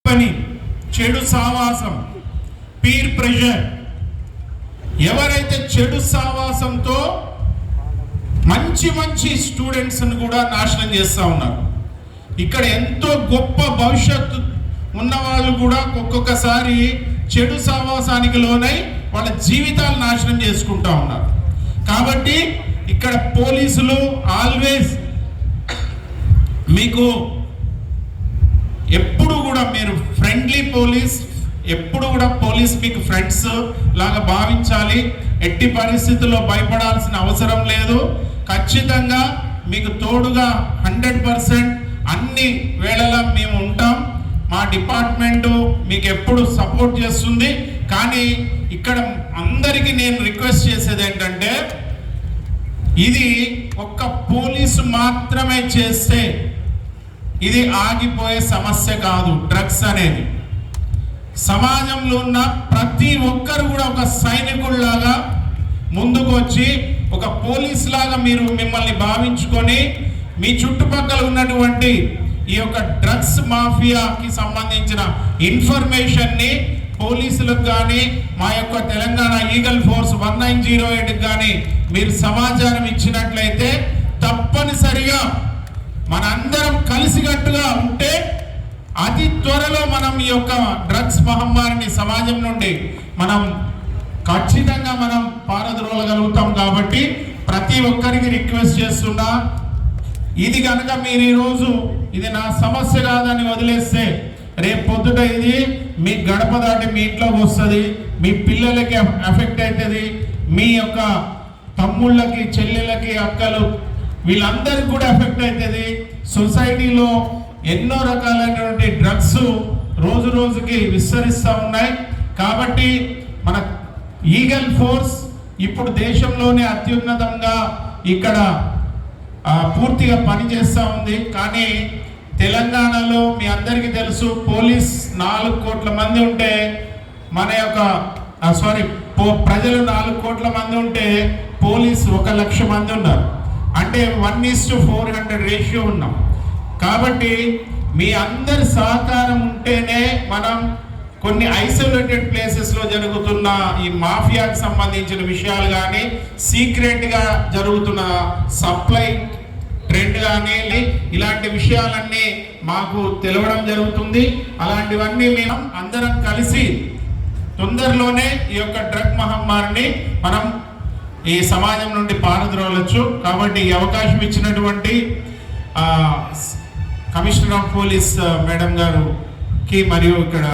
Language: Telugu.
పని, చెడు సావాసం, పీర్ ప్రెషర్. ఎవరైతే చెడు సావాసంతో మంచి మంచి స్టూడెంట్స్ని కూడా నాశనం చేస్తూ ఉన్నారు. ఇక్కడ ఎంతో గొప్ప భవిష్యత్తు ఉన్న వాళ్ళు కూడా ఒక్కొక్కసారి చెడు సావాసానికి లోనై వాళ్ళ జీవితాలు నాశనం చేసుకుంటూ ఉన్నారు. కాబట్టి ఇక్కడ పోలీసులు ఆల్వేస్ మీకు ఎప్పుడు కూడా మీరు ఫ్రెండ్లీ పోలీస్, ఎప్పుడు కూడా పోలీస్ మీకు ఫ్రెండ్స్ లాగా భావించాలి. ఎట్టి పరిస్థితుల్లో భయపడాల్సిన అవసరం లేదు. ఖచ్చితంగా మీకు తోడుగా 100% అన్ని వేళలా మేము ఉంటాం. మా డిపార్ట్మెంటు మీకు ఎప్పుడు సపోర్ట్ చేస్తుంది. కానీ ఇక్కడ అందరికీ నేను రిక్వెస్ట్ చేసేది ఏంటంటే, ఇది ఒక్క పోలీసు మాత్రమే చేస్తే ఇది ఆగిపోయే సమస్య కాదు. డ్రగ్స్ అనేది సమాజంలో ఉన్న ప్రతి ఒక్కరు కూడా ఒక సైనికుల్లాగా ముందుకు వచ్చి ఒక పోలీస్ లాగా మీరు మిమ్మల్ని భావించుకొని మీ చుట్టుపక్కల ఉన్నటువంటి ఈ యొక్క డ్రగ్స్ మాఫియాకి సంబంధించిన ఇన్ఫర్మేషన్ని పోలీసులకు కానీ మా యొక్క తెలంగాణ ఈగల్ ఫోర్స్ 1908 కానీ మీరు సమాచారం ఇచ్చినట్లయితే తప్పనిసరిగా మనందరం కలిసికట్టుగా ఉంటే అతి త్వరలో మనం ఈ యొక్క డ్రగ్స్ మహమ్మారిని సమాజం నుండి మనం ఖచ్చితంగా మనం పారద్రోలగలుగుతాం. కాబట్టి ప్రతి ఒక్కరికి రిక్వెస్ట్ చేస్తున్నా, ఇది కనుక మీరు ఈరోజు ఇది నా సమస్య కాదని వదిలేస్తే రేపు పొద్దుట ఇది మీ గడప దాటి మీ ఇంట్లోకి వస్తుంది, మీ పిల్లలకి ఎఫెక్ట్ అవుతుంది, మీ యొక్క తమ్ముళ్ళకి, చెల్లెళ్ళకి, అక్కలు వీళ్ళందరికీ కూడా ఎఫెక్ట్ అవుతుంది. సొసైటీలో ఎన్నో రకాలైనటువంటి డ్రగ్స్ రోజు రోజుకి విస్తరిస్తూ ఉన్నాయి. కాబట్టి మన ఈగల్ ఫోర్స్ ఇప్పుడు దేశంలోనే అత్యున్నతంగా ఇక్కడ పూర్తిగా పనిచేస్తూ ఉంది. కానీ తెలంగాణలో మీ అందరికీ తెలుసు, పోలీస్ 4 కోట్ల మంది ఉంటే మన యొక్క ప్రజలు 4 కోట్ల మంది ఉంటే పోలీస్ 1 లక్ష మంది ఉన్నారు. అంటే 1:400 రేషియో ఉన్నాం. కాబట్టి మీ అందరి సహకారం ఉంటేనే మనం కొన్ని ఐసోలేటెడ్ ప్లేసెస్లో జరుగుతున్న ఈ మాఫియాకి సంబంధించిన విషయాలు కానీ, సీక్రెట్గా జరుగుతున్న సప్లై ట్రెండ్ కానీ, ఇలాంటి విషయాలన్నీ మాకు తెలవడం జరుగుతుంది. అలాంటివన్నీ మేము అందరం కలిసి తొందరలోనే ఈ యొక్క డ్రగ్ మహమ్మారిని మనం ఈ సమాజం నుండి పారద్రోలచ్చు. కాబట్టి ఈ అవకాశం ఇచ్చినటువంటి కమిషనర్ ఆఫ్ పోలీస్ మేడం గారికి మరియు ఇక్కడ